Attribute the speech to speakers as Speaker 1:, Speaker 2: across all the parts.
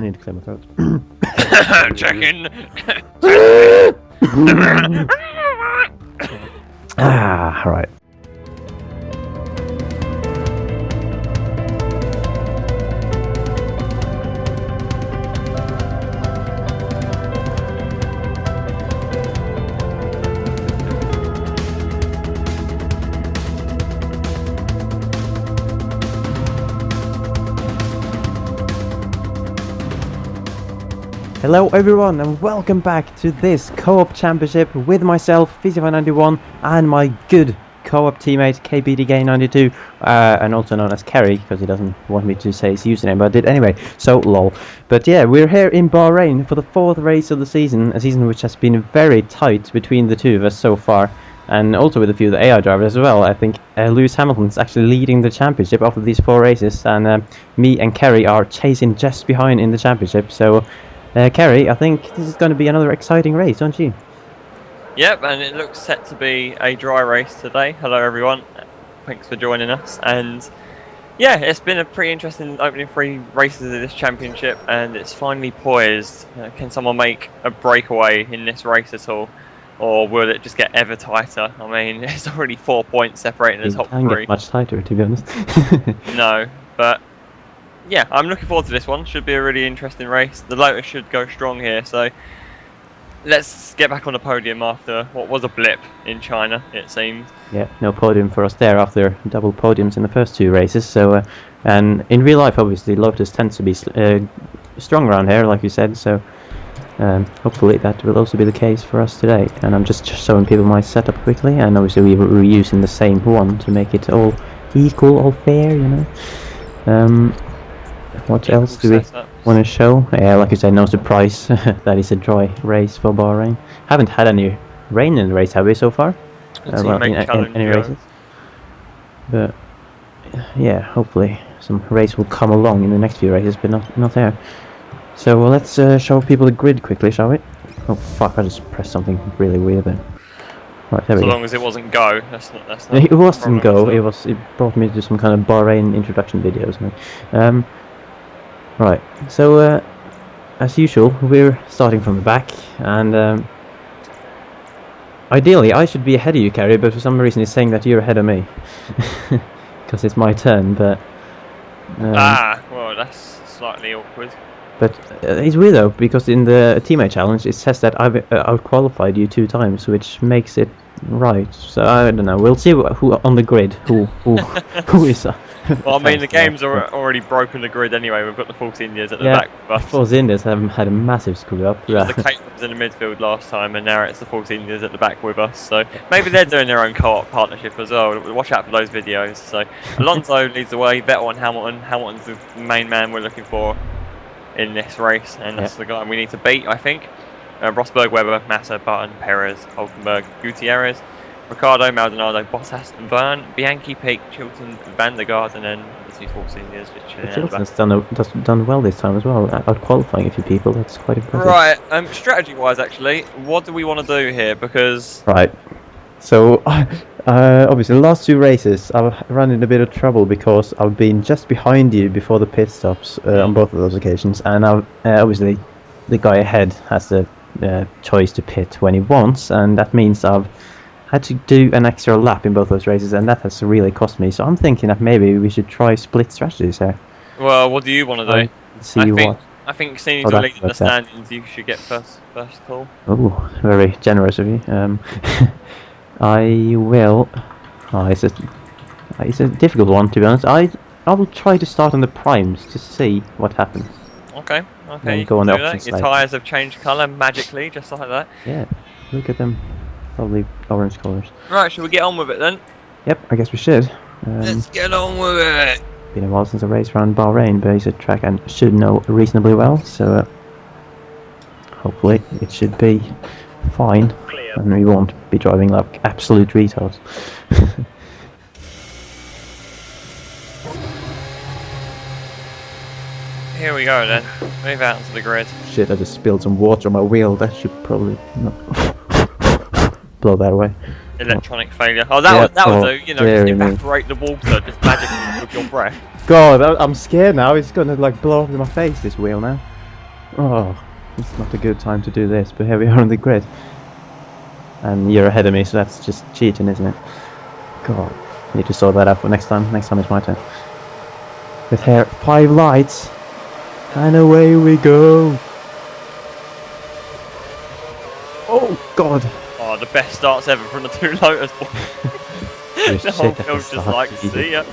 Speaker 1: need to clear my throat.
Speaker 2: Checking.
Speaker 1: Right. Hello everyone and welcome back to this co-op championship with myself, Kptk92, and my good co-op teammate Kptk92, and also known as Kerry, because he doesn't want me to say his username, but I did anyway, so lol. But yeah, we're here in Bahrain for the 4th race of the season, a season which has been very tight between the two of us so far, and also with a few of the AI drivers as well. I think Lewis Hamilton's actually leading the championship after these 4 races, and me and Kerry are chasing just behind in the championship, so... Kerry, I think this is going to be another exciting race, don't you?
Speaker 2: Yep, and it looks set to be a dry race today. Hello everyone, thanks for joining us. And yeah, it's been a pretty interesting opening 3 races of this championship, and it's finally poised. Can someone make a breakaway in this race at all? Or will it just get ever tighter? I mean, it's already 4 points separating the top 3.
Speaker 1: It can't get much tighter, to be honest.
Speaker 2: No, but... yeah, I'm looking forward to this one. Should be a really interesting race. The Lotus should go strong here, so let's get back on the podium after what was a blip in China, it seems.
Speaker 1: Yeah, no podium for us there after double podiums in the first 2 races. So, and in real life, obviously, Lotus tends to be strong around here, like you said. So, hopefully that will also be the case for us today. And I'm just showing people my setup quickly, and obviously we were reusing the same one to make it all equal, all fair, you know. What else do we want to show? Yeah, like I said, no surprise that is a dry race for Bahrain. Haven't had any rain in the race, have we, so far? Well, in any races. But yeah, hopefully some race will come along in the next few races, but not there. So well, let's show people the grid quickly, shall we? Oh fuck! I just pressed something really weird then. Right, there we go.
Speaker 2: So long as it wasn't go, that's not
Speaker 1: it wasn't go. It brought me to some kind of Bahrain introduction videos. Right, so as usual, we're starting from the back, and ideally I should be ahead of you, Kerry, but for some reason it's saying that you're ahead of me, because it's my turn, but...
Speaker 2: well, that's slightly awkward.
Speaker 1: But it's weird though, because in the teammate challenge it says that I've outqualified you 2 times, which makes it right, so I don't know, we'll see who on the grid, who is...
Speaker 2: Well, I mean, the game's already broken the grid anyway. We've got the Force Indians at the back with us.
Speaker 1: Force Indians have had a massive screw up.
Speaker 2: The Kptk was in the midfield last time, and now it's the Force Indians at the back with us. So maybe they're doing their own co-op partnership as well. Watch out for those videos. So Alonso leads the way, Vettel and Hamilton. Hamilton's the main man we're looking for in this race, and that's the guy we need to beat, I think. Rosberg, Webber, Massa, Button, Perez, Hulkenberg, Gutierrez, Ricardo, Maldonado, Bottas, and Byrne, Bianchi, Peake, Chilton, Van der Garde, and then the 2 Force Indians.
Speaker 1: Chilton's done well this time as well, out qualifying a few people. That's quite impressive.
Speaker 2: Right, strategy-wise, actually, what do we want to do here? Because
Speaker 1: right, so obviously the last 2 races I've run into a bit of trouble because I've been just behind you before the pit stops on both of those occasions, and obviously the guy ahead has the choice to pit when he wants, and that means I've had to do an extra lap in both those races, and that has really cost me. So I'm thinking that maybe we should try split strategies here.
Speaker 2: Well, what do you want to do? I think seeing as you're leading the standings, you should get first call.
Speaker 1: Oh, very generous of you. I will. It's a difficult one, to be honest. I will try to start on the primes to see what happens.
Speaker 2: Okay.
Speaker 1: You go on the option
Speaker 2: Your tyres have changed colour magically, just like that.
Speaker 1: Yeah, look at them. Probably orange colours.
Speaker 2: Right, should we get on with it then?
Speaker 1: Yep, I guess we should.
Speaker 2: Let's get on with it!
Speaker 1: Been a while since I raced around Bahrain, but it's a track I should know reasonably well, so hopefully it should be fine, and we won't be driving like absolute retards.
Speaker 2: Here we go then, move out into the grid.
Speaker 1: Shit, I just spilled some water on my wheel, that should probably not... blow that away.
Speaker 2: Electronic failure. Oh, that will do. You know, just evaporate the water just magically with your breath.
Speaker 1: God, I'm scared now. It's gonna like blow up in my face. This wheel now. Oh, it's not a good time to do this, but here we are on the grid. And you're ahead of me, so that's just cheating, isn't it? God, need to sort that out for next time. Next time it's my turn. With here, 5 lights, and away we go. Oh God!
Speaker 2: Oh, the best starts ever from the 2 Lotus boys. The whole field's just like, see ya.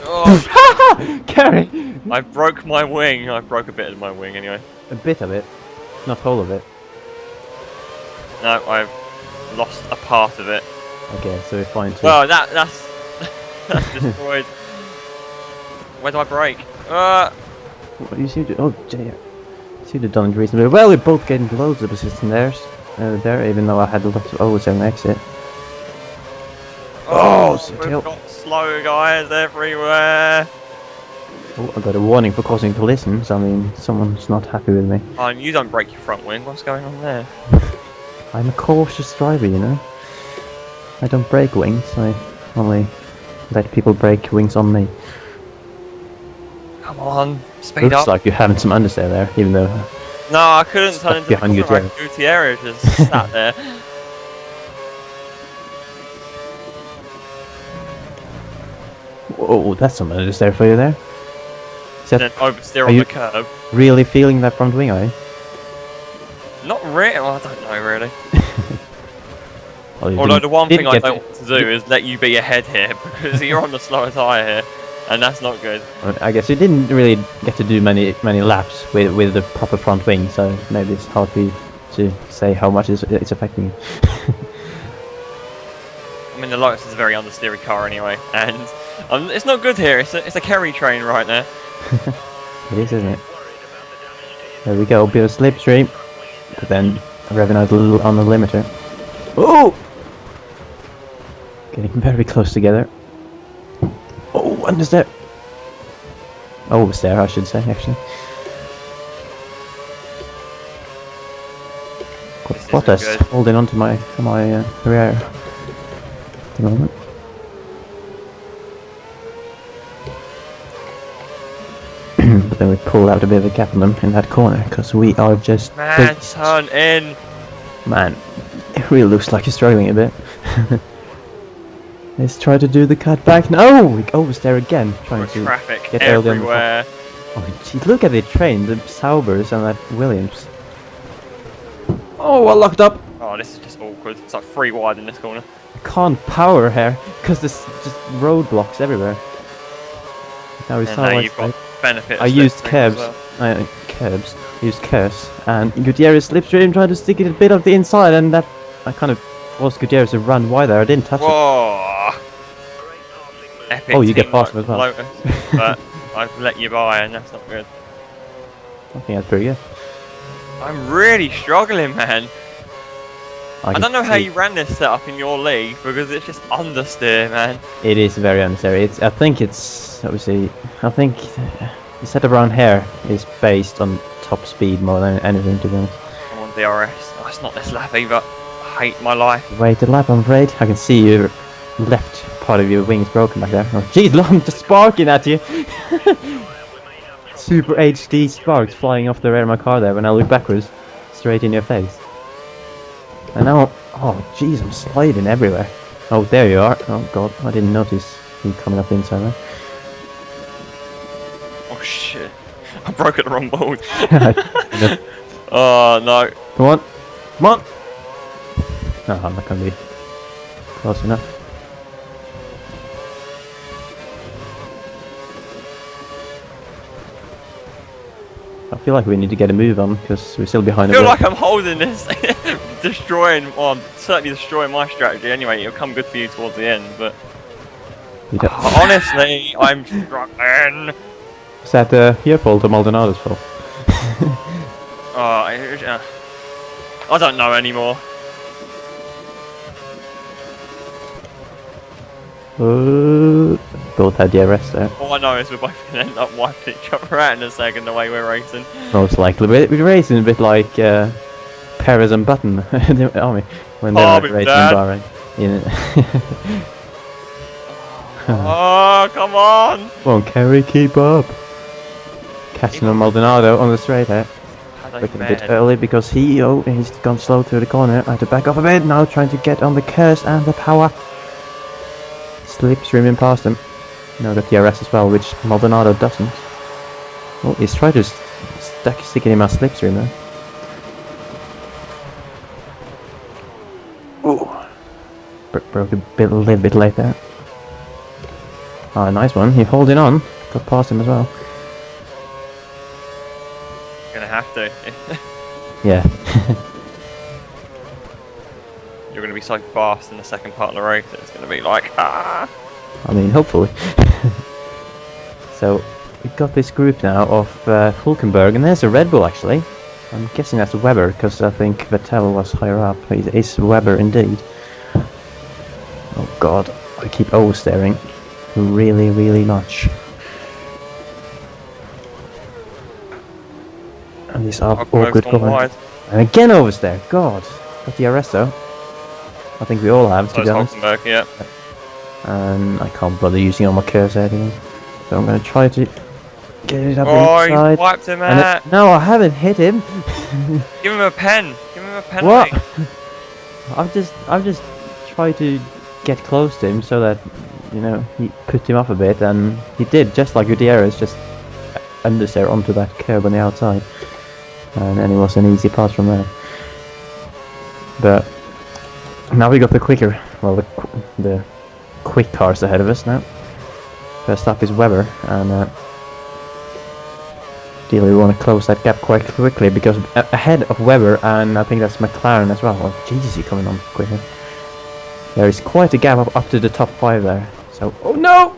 Speaker 2: Oh,
Speaker 1: Carry!
Speaker 2: I broke my wing. I broke a bit of my wing anyway.
Speaker 1: A bit of it, not whole of it.
Speaker 2: No, I've lost a part of it.
Speaker 1: Okay, so we're fine too.
Speaker 2: Well, that's that's destroyed. Where do I break?
Speaker 1: What you seem to? Oh, Jay, you seem to have done it reasonably well. We're both getting loads of assists in there, even though I had lots of always an exit.
Speaker 2: Oh, we've got slow guys everywhere.
Speaker 1: Oh, I got a warning for causing collisions. I mean, someone's not happy with me.
Speaker 2: Oh, and you don't break your front wing. What's going on there?
Speaker 1: I'm a cautious driver, you know. I don't break wings. I only let people break wings on me.
Speaker 2: Come on, speed up.
Speaker 1: Looks like you're having some understeer there, even though.
Speaker 2: No, I couldn't turn into
Speaker 1: behind
Speaker 2: the corner.
Speaker 1: Gutierrez.
Speaker 2: Gutierrez just sat there.
Speaker 1: Oh, that's some understeer for you there.
Speaker 2: Then oversteer
Speaker 1: are
Speaker 2: on
Speaker 1: you-
Speaker 2: the curb.
Speaker 1: Really feeling that front wing, are you?
Speaker 2: Not really. Well, I don't know really.
Speaker 1: Well, you
Speaker 2: Although the one thing
Speaker 1: didn't
Speaker 2: I
Speaker 1: get
Speaker 2: don't want to do is let you be ahead here because you're on the slower tyre here, and that's not good.
Speaker 1: I guess you didn't really get to do many laps with the proper front wing, so maybe it's hard for you to say how much it's affecting you.
Speaker 2: I mean, the Lotus is a very understeery car anyway, and it's not good here. It's a Kerry train right now.
Speaker 1: It is, isn't it? There we go, bit of slipstream, but then revving out a little on the limiter. Oh! Getting very close together. Oh, understeer! Oversteer, I should say, actually. Got Lotus holding onto my rear at the moment. But then we pull out a bit of a gap on them in that corner because we are just.
Speaker 2: Man, turn in.
Speaker 1: Man, it really looks like you're struggling a bit. Let's try to do the cut back. No, we oversteer again, trying to
Speaker 2: Traffic
Speaker 1: get early on the
Speaker 2: everywhere.
Speaker 1: Oh, gee, look at the train, the Saubers and that Williams. Oh, I locked up.
Speaker 2: Oh, this is just awkward. It's like 3 wide in this corner.
Speaker 1: I can't power here because there's just roadblocks everywhere. Now we
Speaker 2: And
Speaker 1: saw
Speaker 2: now
Speaker 1: like
Speaker 2: you've got benefit.
Speaker 1: I
Speaker 2: of
Speaker 1: used
Speaker 2: slipstream
Speaker 1: curbs.
Speaker 2: as well.
Speaker 1: I used curves, and Gutierrez slipstream tried to stick it a bit off the inside, and that I kind of forced Gutierrez to run wide there. I didn't touch it.
Speaker 2: Whoa! Epic
Speaker 1: Oh, you get
Speaker 2: teamwork
Speaker 1: past him as well.
Speaker 2: Lotus, but I've let you by, and that's not good.
Speaker 1: I think that's pretty good.
Speaker 2: I'm really struggling, man. I
Speaker 1: can
Speaker 2: don't know how
Speaker 1: see
Speaker 2: you ran this setup in your league because it's just understeer, man.
Speaker 1: It is very unnecessary. I think it's obviously. I think the setup around here is based on top speed more than anything, to be honest.
Speaker 2: I'm on DRS. Oh, it's not this lap either. I hate my life.
Speaker 1: Wait a lap, I'm afraid. I can see your left part of your wing is broken back there. Oh, jeez, look, I'm just sparking at you. Super HD sparks flying off the rear of my car there when I look backwards, straight in your face. And now, oh jeez, I'm sliding everywhere. Oh, there you are. Oh god, I didn't notice you coming up the inside there.
Speaker 2: Oh shit. I broke at the wrong board. Oh no.
Speaker 1: Come on, come on. No, I'm not gonna be close enough. I feel like we need to get a move on because we're still behind.
Speaker 2: I feel like I'm holding this, certainly destroying my strategy anyway. It'll come good for you towards the end, but honestly, I'm struggling.
Speaker 1: Is that your fault or Maldonado's fault?
Speaker 2: I don't know anymore.
Speaker 1: Both had DRS there.
Speaker 2: All I know is we're both going to end up wiping each other out in a second the way we're racing.
Speaker 1: Most likely. We're racing a bit like Perez and Button in the army when they were racing in Bahrain.
Speaker 2: Oh, come on!
Speaker 1: Come on, Kerry, keep up. Catching on Maldonado on the straight here.
Speaker 2: Had
Speaker 1: Looking a bit early because he's gone slow through the corner. I had to back off a bit. Now trying to get on the curse and the power. Slipstreaming past him. Now the DRS as well, which Maldonado doesn't. Oh, he's trying to sticking him out slipstream there. Oh, broke a little bit late there. Ah, nice one. He's holding on. Got past him as well.
Speaker 2: Gonna have to.
Speaker 1: Yeah.
Speaker 2: You're gonna be so fast in the second part of the race. It's gonna be like ah.
Speaker 1: I mean, hopefully. So we've got this group now of Hulkenberg, and there's a Red Bull actually. I'm guessing that's Weber because I think Vettel was higher up. It is Weber indeed. Oh God, I keep overstaring really much. And this awkward corner. And again overstare. God, got the arrest though. I think we all have, to be honest.
Speaker 2: Yeah.
Speaker 1: And I can't bother using all my curves anymore. So I'm going to try to get it up
Speaker 2: Oh,
Speaker 1: inside.
Speaker 2: you wiped him out.
Speaker 1: No, I haven't hit him.
Speaker 2: Give him a pen. Give him a penalty.
Speaker 1: What? I've just tried to get close to him so that, you know, he put him off a bit, and he did, just like Gutierrez, just understeer onto that curb on the outside. And then it was an easy pass from there. But now we got the quicker, well, the quick cars ahead of us now. First up is Weber, and ideally we want to close that gap quite quickly because ahead of Weber, and I think that's McLaren as well. Oh, Jesus, he's coming on quicker. There is quite a gap up to the top 5 there. So, oh no!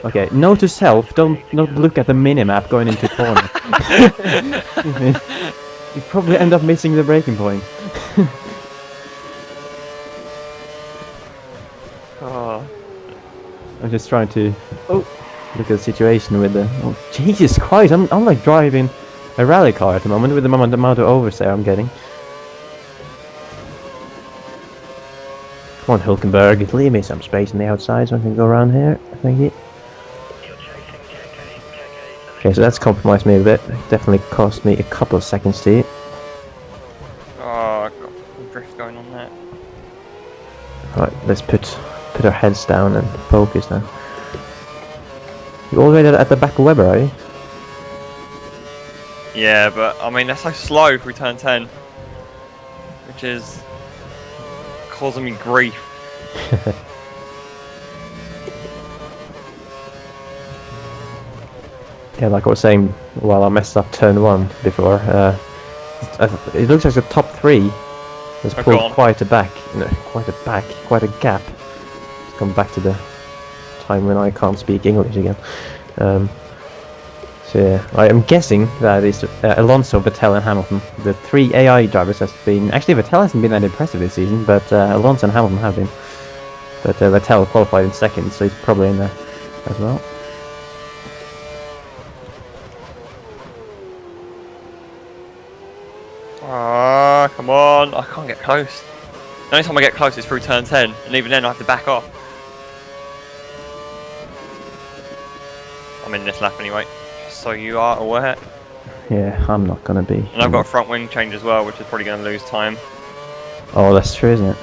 Speaker 1: Okay, note to self, don't look at the minimap going into corner. You probably end up missing the braking point.
Speaker 2: Oh.
Speaker 1: I'm just trying to look at the situation with the... Oh, Jesus Christ, I'm like driving a rally car at the moment with the amount of oversteer I'm getting. Come on, Hulkenberg, leave me some space on the outside so I can go around here. Thank you. Okay, so that's compromised me a bit. Definitely cost me a couple of seconds to eat.
Speaker 2: Oh, I've got some drift going on there.
Speaker 1: Right, let's put our heads down and focus now. You're all the way at the back of Weber, are you?
Speaker 2: Yeah, but I mean, they're so slow through turn 10. Which is causing me grief.
Speaker 1: Yeah, like I was saying while I messed up turn 1 before, it looks like the top 3 has pulled quite a gap. It's come back to the time when I can't speak English again. So yeah, I am guessing that it's Alonso, Vettel and Hamilton. The 3 AI drivers has been... Actually, Vettel hasn't been that impressive this season, but Alonso and Hamilton have been. But Vettel qualified in second, so he's probably in there as well.
Speaker 2: Ah, come on! I can't get close. The only time I get close is through turn 10, and even then I have to back off. I'm in this lap anyway, so you are aware.
Speaker 1: Yeah, I'm not gonna be.
Speaker 2: And I've got a front wing change as well, which is probably going to lose time.
Speaker 1: Oh, that's true, isn't it?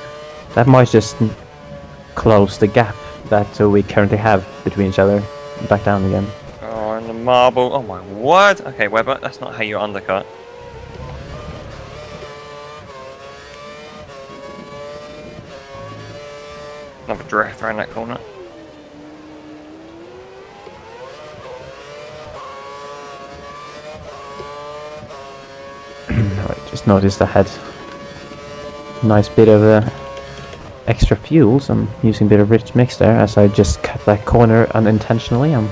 Speaker 1: That might just close the gap that we currently have between each other. Back down again.
Speaker 2: Oh, and the marble. Oh my word! Okay, Weber, that's not how you undercut. Another drift around that corner.
Speaker 1: Right, just noticed I had a nice bit of extra fuel, so I'm using a bit of rich mix there as I just cut that corner unintentionally. I'm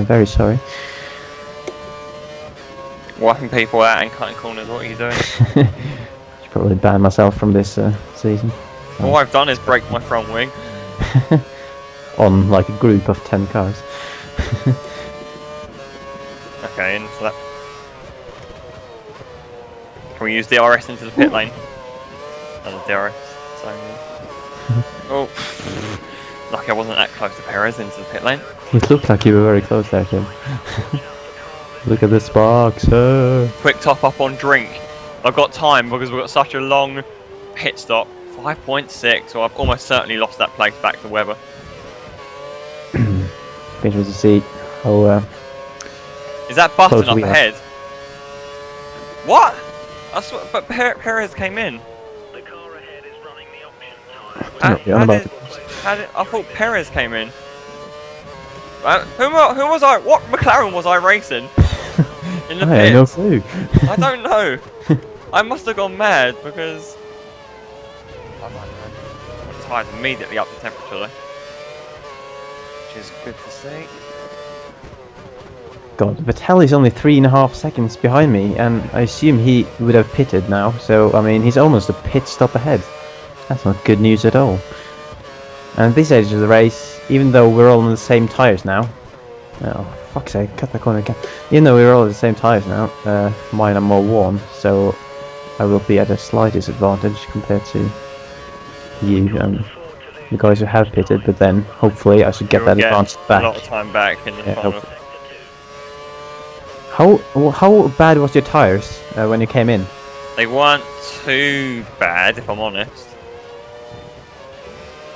Speaker 1: very sorry.
Speaker 2: Wiping people out and cutting corners, what are you doing?
Speaker 1: Should probably ban myself from this season.
Speaker 2: All I've done is break my front wing.
Speaker 1: On like a group of 10 cars.
Speaker 2: Okay, into that. Can we use DRS into the pit lane? Oh, the DRS. So, oh, Lucky I wasn't that close to Perez into the pit lane.
Speaker 1: It looked like you were very close there, Tim. Look at the sparks,
Speaker 2: Quick top up on drink. I've got time because we've got such a long pit stop. 5.6, so I've almost certainly lost that place back to Webber.
Speaker 1: Interesting to see how.
Speaker 2: Is that Button up
Speaker 1: we are.
Speaker 2: ahead? What? I swear, but Perez came in.
Speaker 3: The car ahead is running the option time.
Speaker 2: How did I thought Perez came in? Who was I? What McLaren was I racing? In the
Speaker 1: I had no
Speaker 2: pits?
Speaker 1: clue.
Speaker 2: I don't know. I must have gone mad because I don't know. The tyres immediately up the temperature though, which is good to see.
Speaker 1: God, Vettel's only 3.5 seconds behind me, and I assume he would have pitted now. So I mean, he's almost a pit stop ahead. That's not good news at all. And at this stage of the race, even though we're all on the same tyres now, oh fuck's sake, cut the corner again. Even though we're all on the same tyres now, mine are more worn, so I will be at a slight disadvantage compared to you and the guys who have pitted. But then hopefully I should get that advantage back.
Speaker 2: A lot of time back in the final.
Speaker 1: How bad was your tyres when you came in?
Speaker 2: They weren't too bad, if I'm honest.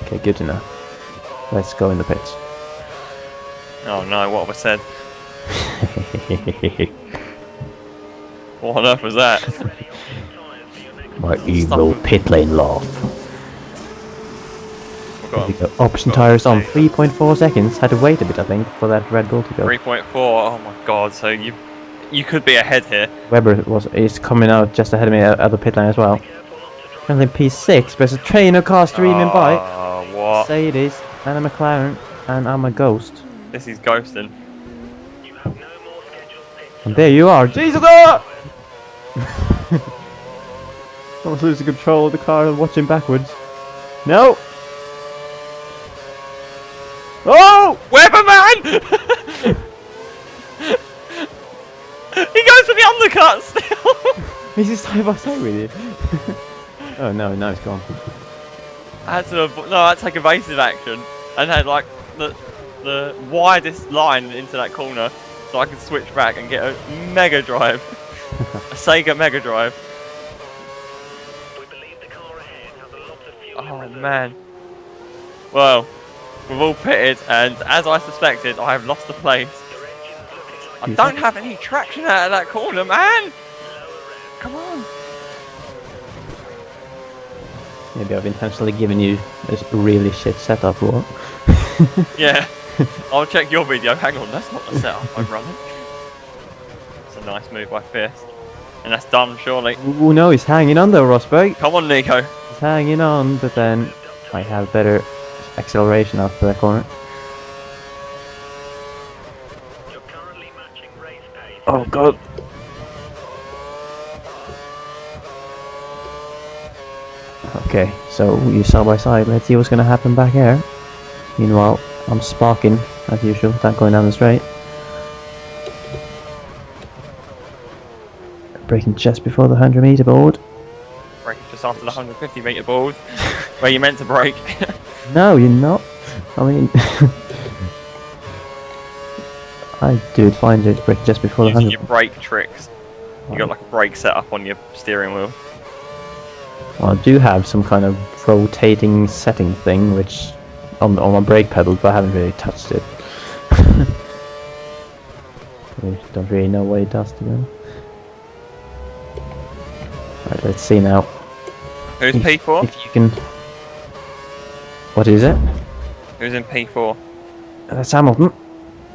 Speaker 1: Okay, good to know. Let's go in the pits.
Speaker 2: Oh no, what have I said? What on earth was that?
Speaker 1: My evil pit lane laugh. There we go. Option tyres on 3.4 seconds. Had to wait a bit, I think, for that Red Bull to go.
Speaker 2: 3.4. Oh my god! So you could be ahead here.
Speaker 1: Webber is coming out just ahead of me at the pit lane as well. Currently P6, but there's a train of cars streaming by.
Speaker 2: What?
Speaker 1: Say it is, and a McLaren, and I'm a ghost.
Speaker 2: This is ghosting.
Speaker 1: And there you are. Jesus! Ah! Almost losing control of the car and watching backwards. No! Oh!
Speaker 2: Webber man! He goes for the undercut still.
Speaker 1: He's just side by side with you. Oh no, now it's gone.
Speaker 2: I had to take evasive action and had like the widest line into that corner, so I could switch back and get a Mega Drive, a Sega Mega Drive. Oh man. Well, we've all pitted, and as I suspected, I have lost the place. I don't have any traction out of that corner, man. Come on.
Speaker 1: Maybe I've intentionally given you this really shit setup, or what?
Speaker 2: Yeah. I'll check your video. Hang on, that's not the setup I'm running. It's a nice move by Fierce. And that's done, surely.
Speaker 1: Oh no, he's hanging on though, Rosberg.
Speaker 2: Come on, Nico.
Speaker 1: He's hanging on, but then I have better acceleration after that corner. Oh god. Okay, so you side by side. Let's see what's going to happen back here. Meanwhile, I'm sparking as usual, without going down the straight. Braking just before the 100-meter board.
Speaker 2: Brake just after the 150-meter board, where you meant to brake.
Speaker 1: No, you're not. I mean, I do find it brake just before the 100.
Speaker 2: Using your brake tricks. You got like a brake setup on your steering wheel.
Speaker 1: Well, I do have some kind of rotating setting thing, which on my brake pedal, but I haven't really touched it. I don't really know what it does, to be honest. Right, let's see now.
Speaker 2: Who's P4?
Speaker 1: If you can. What is it?
Speaker 2: Who's in P4?
Speaker 1: That's Hamilton,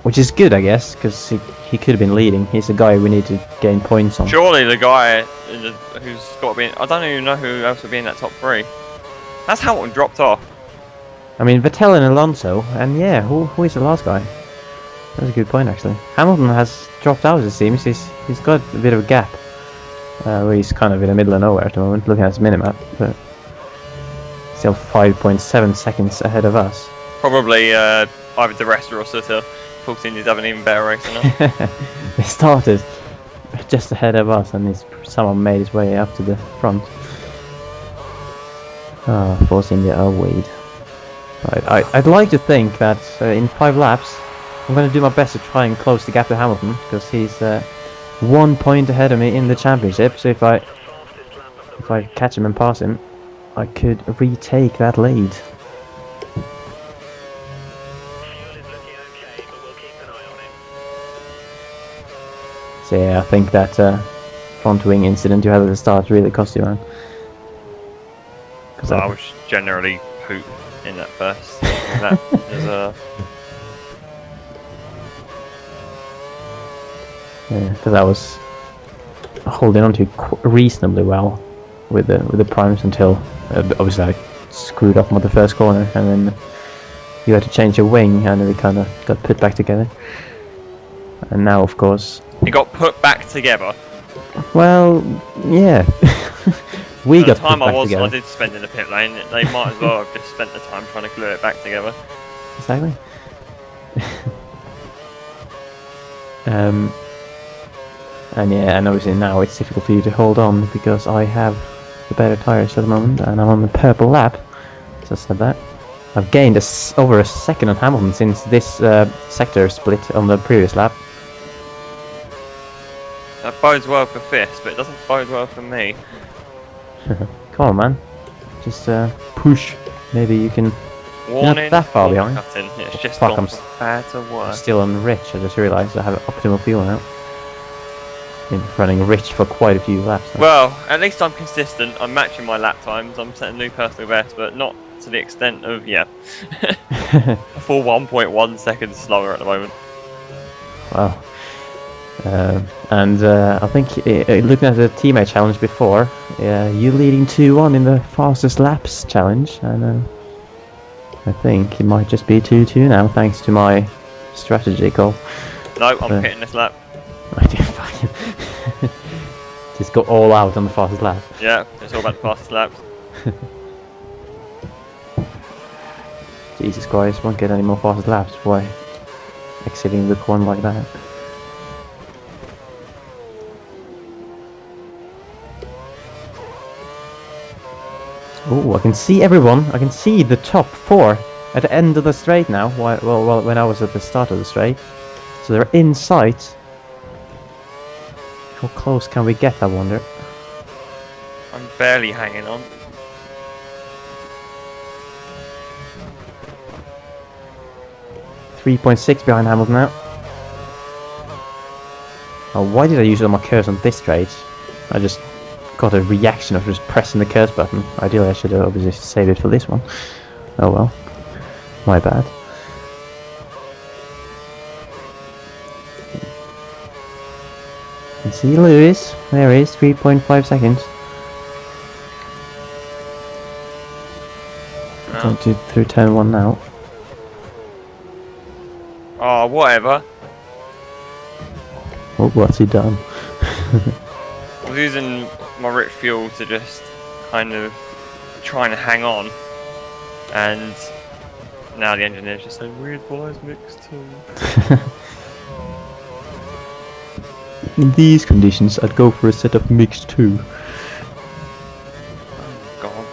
Speaker 1: which is good, I guess, because he could have been leading. He's the guy we need to gain points on.
Speaker 2: Surely the guy who's got to be. I don't even know who else would be in that top three. That's Hamilton dropped off.
Speaker 1: I mean, Vettel and Alonso, and yeah, who is the last guy? That's a good point, actually. Hamilton has dropped out, it seems. He's got a bit of a gap. Where he's kind of in the middle of nowhere at the moment, looking at his minimap, but still 5.7 seconds ahead of us.
Speaker 2: Probably either the rest or Sutter. Force Indians have an even better race than us.
Speaker 1: They started just ahead of us, and someone made his way up to the front. Force India are weed. I'd like to think that in 5 laps, I'm going to do my best to try and close the gap to Hamilton, because he's 1 point ahead of me in the championship. So if I catch him and pass him, I could retake that lead.
Speaker 3: Fuel is looking okay, but we'll keep an eye on it.
Speaker 1: So yeah, I think that front wing incident you had at the start really cost you, man. Because
Speaker 2: I was generally poop in that first. That was
Speaker 1: I was holding on to reasonably well with the primes until obviously I screwed up on the first corner, and then you had to change your wing, and we kind of got put back together. And now, of course,
Speaker 2: it got put back together.
Speaker 1: well, yeah, we
Speaker 2: The
Speaker 1: got put
Speaker 2: time
Speaker 1: back
Speaker 2: I
Speaker 1: together.
Speaker 2: did spend in the pit lane, they might as well have just spent the time trying to glue it back together.
Speaker 1: Exactly. And yeah, and obviously now it's difficult for you to hold on because I have the better tires at the moment, and I'm on the purple lap. Just said that. I've gained over a second on Hamilton since this sector split on the previous lap.
Speaker 2: That bodes well for Fist, but it doesn't bode well for me.
Speaker 1: Come on, man. Just push. Maybe you can.
Speaker 2: Warning,
Speaker 1: that far behind.
Speaker 2: cutting. It's just
Speaker 1: Fuck,
Speaker 2: gone
Speaker 1: I'm
Speaker 2: from bad to
Speaker 1: I'm
Speaker 2: worse.
Speaker 1: still on rich. I just realised I have optimal fuel now. Been running rich for quite a few laps now.
Speaker 2: Well, at least I'm consistent. I'm matching my lap times. I'm setting new personal best, but not to the extent of, yeah, a full 1.1 seconds slower at the moment.
Speaker 1: Wow. And I think looking at the teammate challenge before, you leading 2-1 in the fastest laps challenge, and I think it might just be 2-2 now, thanks to my strategy call.
Speaker 2: No, I'm hitting this lap.
Speaker 1: I do fucking just go all out on the fastest lap.
Speaker 2: Yeah, it's all about the fastest laps.
Speaker 1: Jesus Christ, won't get any more fastest laps by exiting the corner like that. Oh, I can see everyone. I can see the top 4 at the end of the straight now. Well, when I was at the start of the straight, so they're in sight. How close can we get, I wonder?
Speaker 2: I'm barely hanging on.
Speaker 1: .6 behind Hamilton now. Oh, why did I use all my curves on this straight? I just got a reaction of just pressing the curves button. Ideally I should have obviously saved it for this one. Oh well. My bad. And see Lewis. There he is, 3.5 seconds. Going through turn 1 now.
Speaker 2: Oh, whatever.
Speaker 1: Oh, what's he done?
Speaker 2: I was using my rich fuel to just kind of trying to hang on, and now the engineer's just saying weird boys mixed too.
Speaker 1: In these conditions, I'd go for a set of mixed 2.
Speaker 2: God.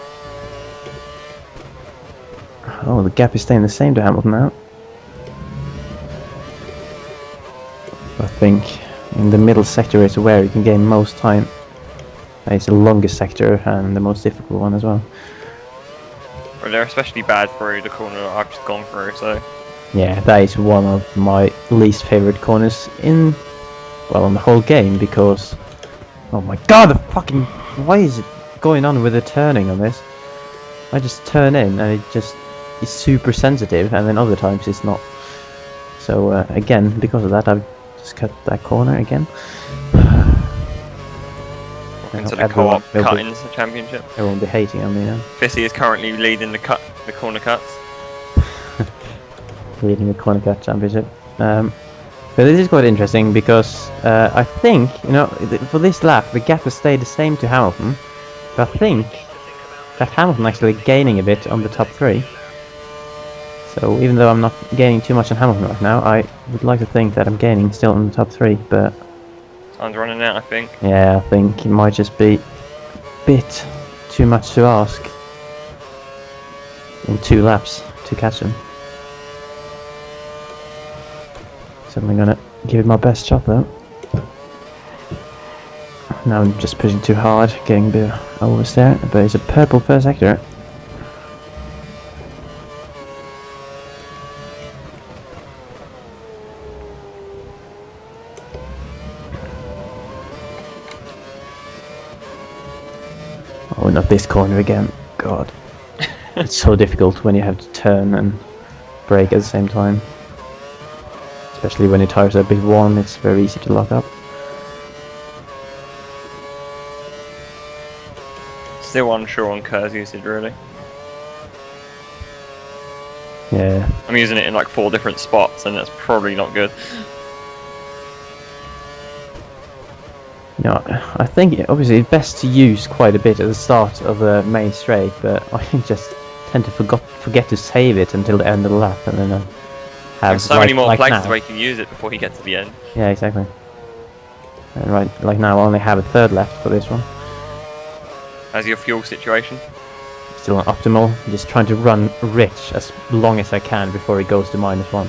Speaker 1: Oh, the gap is staying the same to Hamilton now. I think in the middle sector is where you can gain most time. It's the longest sector and the most difficult one as well.
Speaker 2: Well, they're especially bad through the corner that I've just gone through, so...
Speaker 1: Yeah, that is one of my least favourite corners in... well, on the whole game, because... oh my god, the fucking... why is it going on with the turning on this? I just turn in and it just is super sensitive, and then other times it's not. So, again, because of that, I've just cut that corner again.
Speaker 2: Into the co-op cut-ins the championship.
Speaker 1: Everyone will be hating on me now.
Speaker 2: Fissy is currently leading the corner cuts.
Speaker 1: Leading the corner cut championship. But this is quite interesting because I think, you know, for this lap the gap has stayed the same to Hamilton, but I think that Hamilton actually gaining a bit on the top 3. So even though I'm not gaining too much on Hamilton right now, I would like to think that I'm gaining still in the top 3, but...
Speaker 2: time's running out, I think.
Speaker 1: yeah, I think it might just be a bit too much to ask in 2 laps to catch him. So I'm gonna give it my best shot though. Now I'm just pushing too hard, getting a bit oversteer, but it's a purple first sector. Oh, not this corner again. God. It's so difficult when you have to turn and brake at the same time. Especially when your tires are a bit worn, it's very easy to lock up.
Speaker 2: Still unsure on Kerr's usage, really.
Speaker 1: Yeah.
Speaker 2: I'm using it in like 4 different spots, and that's probably not good.
Speaker 1: No, I think obviously it's best to use quite a bit at the start of the main straight, but I just tend to forget to save it until the end of the lap, and then have
Speaker 2: There's so many more places
Speaker 1: now.
Speaker 2: where you can use it before you get to the end.
Speaker 1: Yeah, exactly. And right, like now I only have a third left for this one.
Speaker 2: How's your fuel situation?
Speaker 1: Still not optimal. Just trying to run rich as long as I can before it goes to -1.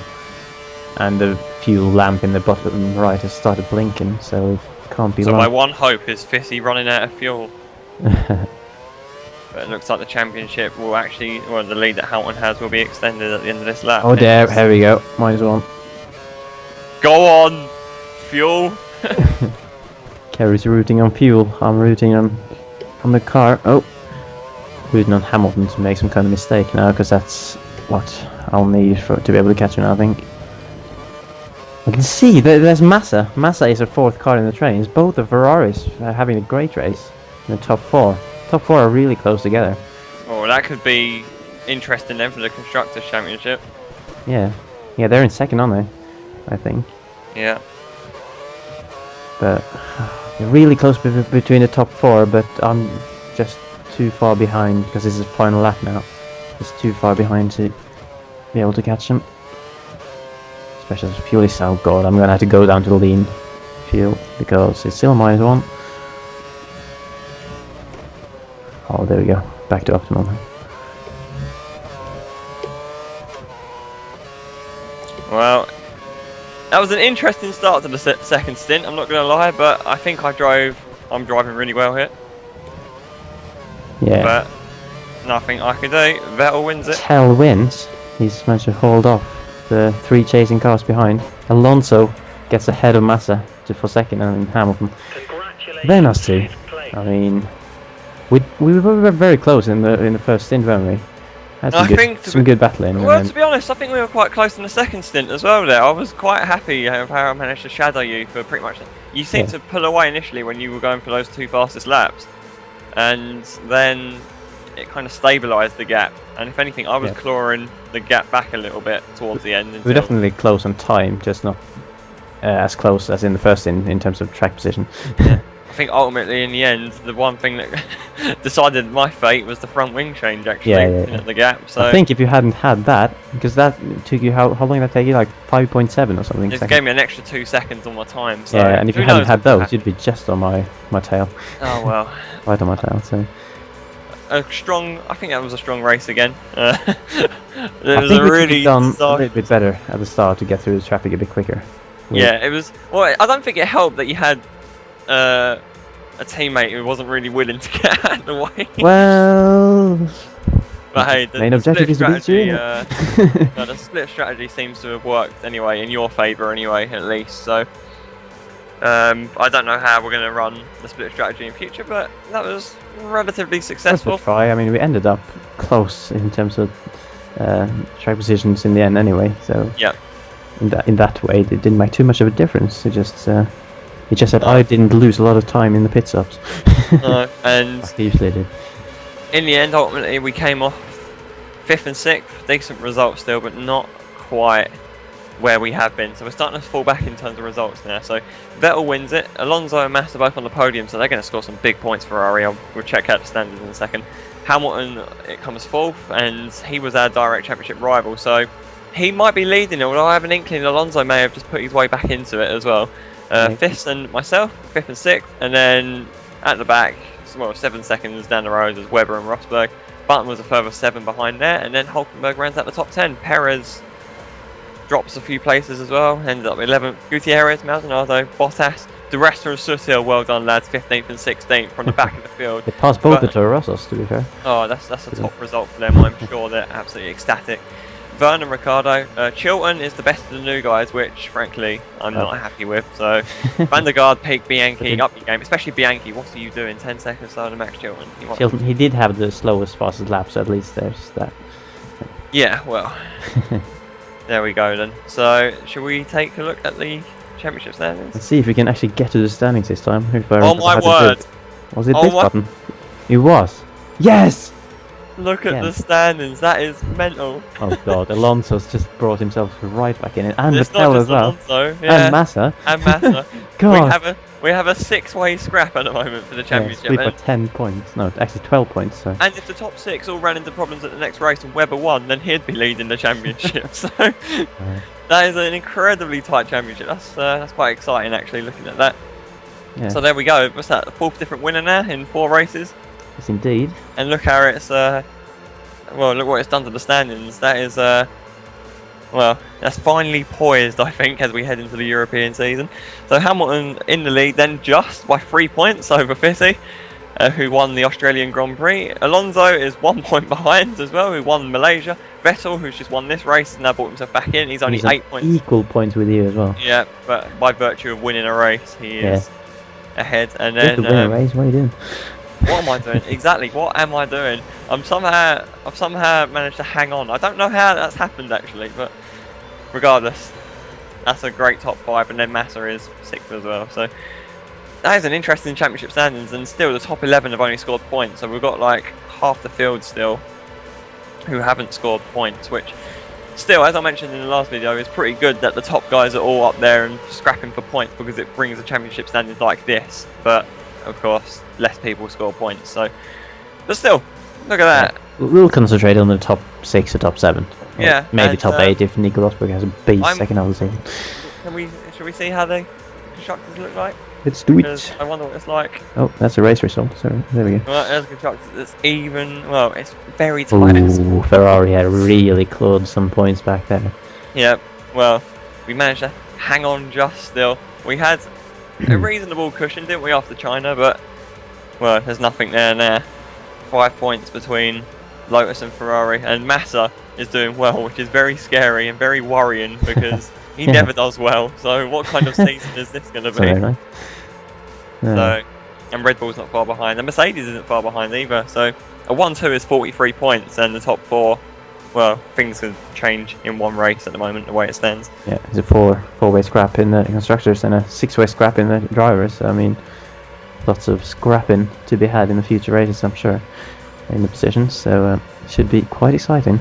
Speaker 1: And the fuel lamp in the bottom right has started blinking, so it can't be
Speaker 2: So
Speaker 1: long.
Speaker 2: my one hope is Fissy running out of fuel. But it looks like the championship will actually, well, the lead that Hamilton has will be extended at the end of this lap.
Speaker 1: Oh, there, here we go. -1.
Speaker 2: Go on, fuel.
Speaker 1: Kerry's rooting on fuel. I'm rooting on the car. Oh, rooting on Hamilton to make some kind of mistake now, because that's what I'll need to be able to catch him. I think. I can see there's Massa. Massa is a 4th car in the trains. Both the Ferraris are having a great race in the top 4. Top 4 are really close together.
Speaker 2: Oh, that could be interesting then for the Constructors' Championship.
Speaker 1: Yeah, they're in 2nd, aren't they? I think.
Speaker 2: Yeah.
Speaker 1: But they're really close between the top 4. But I'm just too far behind because this is the final lap now. Just too far behind to be able to catch them. Especially as fuel is so good. I'm gonna have to go down to the lean fuel because it's still -1. Oh, there we go. Back to optimal.
Speaker 2: Well, that was an interesting start to the second stint, I'm not going to lie, but I think I'm driving really well here.
Speaker 1: Yeah.
Speaker 2: But nothing I can do. Vettel wins it.
Speaker 1: Vettel wins. He's managed to hold off the 3 chasing cars behind. Alonso gets ahead of Massa for 2nd and Hamilton. Then us 2. I mean, we were very close in the first stint, weren't we? Had some good battling.
Speaker 2: Well, to be honest, I think we were quite close in the second stint as well there. I was quite happy of how I managed to shadow you for pretty much... You seemed to pull away initially when you were going for those 2 fastest laps. And then it kind of stabilised the gap. And if anything, I was clawing the gap back a little bit towards the end.
Speaker 1: We're definitely close on time, just not as close as in the first stint in terms of track position.
Speaker 2: Yeah. I think ultimately, in the end, the one thing that decided my fate was the front wing change, actually, at the gap. So
Speaker 1: I think if you hadn't had that, because that took you, how long did that take you? Like 5.7 or something?
Speaker 2: It gave me an extra 2 seconds on my time. So
Speaker 1: yeah, and if you hadn't had those, you'd be just on my tail.
Speaker 2: Oh, well.
Speaker 1: Right on my tail, so...
Speaker 2: I think that was a strong race again.
Speaker 1: I think we could have done a little bit better at the start to get through the traffic a bit quicker.
Speaker 2: Yeah, it was... Well, I don't think it helped that you had... a teammate who wasn't really willing to get out of the way.
Speaker 1: Well,
Speaker 2: but hey, the
Speaker 1: objective is
Speaker 2: strategy, the split strategy seems to have worked anyway, in your favour anyway, at least. So I don't know how we're going to run the split strategy in future, but that was relatively successful.
Speaker 1: That's a try. I mean, we ended up close in terms of track positions in the end anyway. So
Speaker 2: yeah,
Speaker 1: in that way, it didn't make too much of a difference. It just said I didn't lose a lot of time in the pit stops.
Speaker 2: And
Speaker 1: like I usually did.
Speaker 2: In the end, ultimately, we came off 5th and 6th. Decent results still, but not quite where we have been. So we're starting to fall back in terms of results now. So Vettel wins it. Alonso and Massa both on the podium, so they're going to score some big points for Ferrari. We'll check out the standings in a second. Hamilton, it comes 4th, and he was our direct championship rival. So he might be leading, although I have an inkling Alonso may have just put his way back into it as well. 5th and myself, 5th and 6th, and then at the back, well, 7 seconds down the road is Webber and Rosberg. Button was a further 7 behind there, and then Hulkenberg runs out the top 10. Perez drops a few places as well, ended up 11th. Gutierrez, Maldonado, Bottas, the rest of Sutil, well done lads, 15th and 16th from the back of the field.
Speaker 1: They passed both the Toro Rossos, to be fair.
Speaker 2: Oh, that's a top result for them. I'm sure they're absolutely ecstatic. Vernon Ricardo, Chilton is the best of the new guys, which frankly I'm not happy with. So Van der Gaard, Peak, Bianchi, up your game, especially Bianchi. What are you doing? 10 seconds slower than Max Chilton.
Speaker 1: Chilton, he did have the slowest, fastest lap, so at least there's that.
Speaker 2: Yeah, well, there we go then. So should we take a look at the championship standings?
Speaker 1: Let's see if we can actually get to the standings this time.
Speaker 2: Oh my word!
Speaker 1: Was it this button? It was. Yes!
Speaker 2: Look at the standings, that is mental.
Speaker 1: Oh god, Alonso's just brought himself right back in it, and
Speaker 2: it's
Speaker 1: Vettel
Speaker 2: not
Speaker 1: as well.
Speaker 2: Alonso, yeah.
Speaker 1: And Massa.
Speaker 2: And Massa.
Speaker 1: God.
Speaker 2: We have a 6-way scrap at the moment for the championship.
Speaker 1: Yeah, split by 10 points. No, actually 12 points. So.
Speaker 2: And if the top 6 all ran into problems at the next race and Webber won, then he'd be leading the championship. So that is an incredibly tight championship. That's quite exciting actually, looking at that.
Speaker 1: Yeah.
Speaker 2: So there we go. What's that? The 4th different winner now in 4 races.
Speaker 1: Yes, indeed.
Speaker 2: And look how it's well, look what it's done to the standings. That is well, that's finally poised, I think, as we head into the European season. So Hamilton in the lead, then just by 3 points over Fitty, who won the Australian Grand Prix. Alonso is 1 point behind as well, who won Malaysia. Vettel, who's just won this race, and now brought himself back in. He's only 8 points.
Speaker 1: Equal points with you as well.
Speaker 2: Yeah, but by virtue of winning a race, he is ahead. And then
Speaker 1: to win a race, what are you doing?
Speaker 2: What am I doing? Exactly, what am I doing? I've somehow managed to hang on. I don't know how that's happened actually, but regardless, that's a great top 5, and then Massa is 6th as well. So that is an interesting championship standings, and still the top 11 have only scored points. So we've got like half the field still who haven't scored points, which still, as I mentioned in the last video, is pretty good that the top guys are all up there and scrapping for points, because it brings a championship standings like this. But of course, less people score points. So, but still, look at that.
Speaker 1: Yeah. We'll concentrate on the top 6 or top 7.
Speaker 2: Yeah,
Speaker 1: maybe top 8 if Nico Rosberg has a base second half of the season.
Speaker 2: Should we see how the constructors look like?
Speaker 1: Let's do it.
Speaker 2: I wonder what it's like.
Speaker 1: Oh, that's a race result. Sorry, there we go.
Speaker 2: Well, as constructors, it's even. Well, it's very tight.
Speaker 1: Ooh, Ferrari had really clawed some points back there.
Speaker 2: Yeah. Well, we managed to hang on just still. We had a reasonable cushion, didn't we, after China? But well, there's nothing there now. 5 points between Lotus and Ferrari, and Massa is doing well, which is very scary and very worrying, because he never does well. So what kind of season is this going to be?
Speaker 1: Very nice.
Speaker 2: So, and Red Bull's not far behind, and Mercedes isn't far behind either. So a 1-2 is 43 points, and the top 4, well, things can change in one race at the moment, the way it stands.
Speaker 1: Yeah, it's a four-way scrap in the constructors and a 6-way scrap in the drivers. I mean, lots of scrapping to be had in the future races, I'm sure, in the positions. So it should be quite exciting.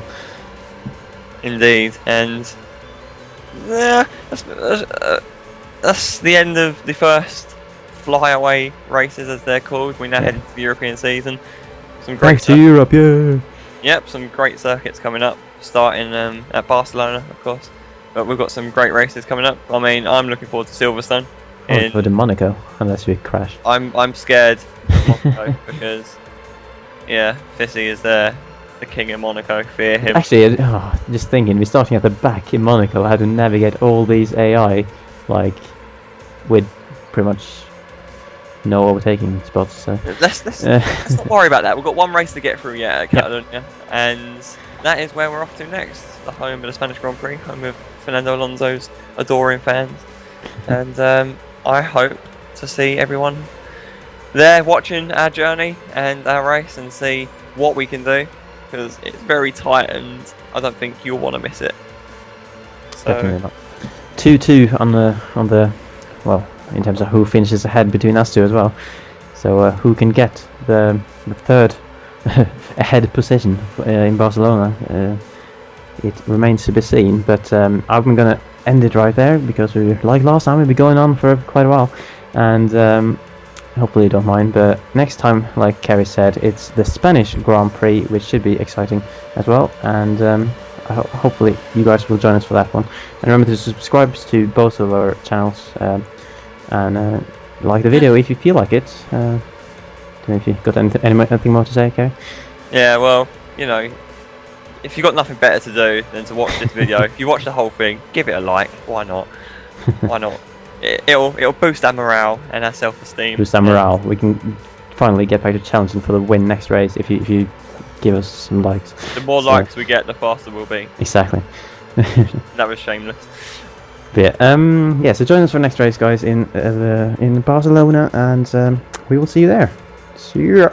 Speaker 2: Indeed, and yeah, that's the end of the first flyaway races, as they're called. We now head into the European season. Some great
Speaker 1: Back to Europe, yeah.
Speaker 2: Yep, some great circuits coming up, starting at Barcelona, of course. But we've got some great races coming up. I mean, I'm looking forward to Silverstone.
Speaker 1: For the Monaco, unless we crash.
Speaker 2: I'm scared of Monaco because, yeah, Fissy is there. The king of Monaco, fear him.
Speaker 1: Actually, just thinking, we're starting at the back in Monaco, how to navigate all these AI, like, with pretty much no overtaking spots. So
Speaker 2: let's not worry about that. We've got one race to get through yet at Catalonia, and that is where we're off to next. The home of the Spanish Grand Prix, home of Fernando Alonso's adoring fans, and I hope to see everyone there watching our journey and our race and see what we can do, because it's very tight and I don't think you'll want to miss it. So,
Speaker 1: definitely not. 2-2 on the well, in terms of who finishes ahead between us two as well. So who can get the third ahead position in Barcelona? It remains to be seen. But I'm gonna end it right there, because we, like last time, we'll be going on for quite a while, and hopefully you don't mind. But next time, like Kerry said, it's the Spanish Grand Prix, which should be exciting as well, and hopefully you guys will join us for that one. And remember to subscribe to both of our channels, and like the video if you feel like it. Don't know if you've got anything more to say, Kerry?
Speaker 2: yeah, well, you know, if you've got nothing better to do than to watch this video, if you watch the whole thing, give it a like. Why not? Why not? It'll boost our morale and our self-esteem.
Speaker 1: Boost our morale. We can finally get back to challenging for the win next race if you give us some likes.
Speaker 2: The more likes we get, the faster we'll be.
Speaker 1: Exactly.
Speaker 2: That was shameless.
Speaker 1: But yeah, so join us for next race, guys, in Barcelona, and we will see you there. See ya.